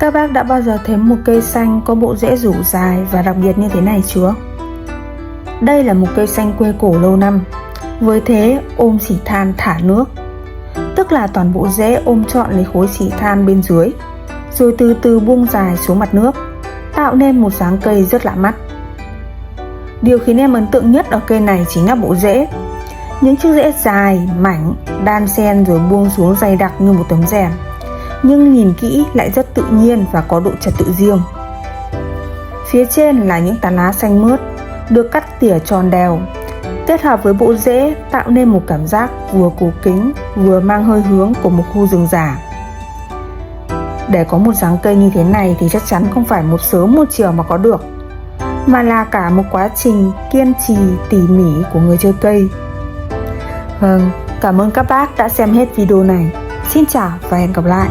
Các bác đã bao giờ thấy một cây xanh có bộ rễ rủ dài và đặc biệt như thế này chưa? Đây là một cây xanh quê cổ lâu năm, với thế ôm xỉ than thả nước. Tức là toàn bộ rễ ôm trọn lấy khối xỉ than bên dưới, rồi từ từ buông dài xuống mặt nước, tạo nên một dáng cây rất lạ mắt. Điều khiến em ấn tượng nhất ở cây này chính là bộ rễ. Những chiếc rễ dài, mảnh, đan xen rồi buông xuống dày đặc như một tấm rèm, nhưng nhìn kỹ lại rất tự nhiên và có độ trật tự riêng. Phía trên là những tán lá xanh mướt, được cắt tỉa tròn đều, kết hợp với bộ rễ tạo nên một cảm giác vừa cổ kính, vừa mang hơi hướng của một khu rừng già. Để có một dáng cây như thế này thì chắc chắn không phải một sớm một chiều mà có được, mà là cả một quá trình kiên trì tỉ mỉ của người chơi cây. Vâng, cảm ơn các bác đã xem hết video này. Xin chào và hẹn gặp lại.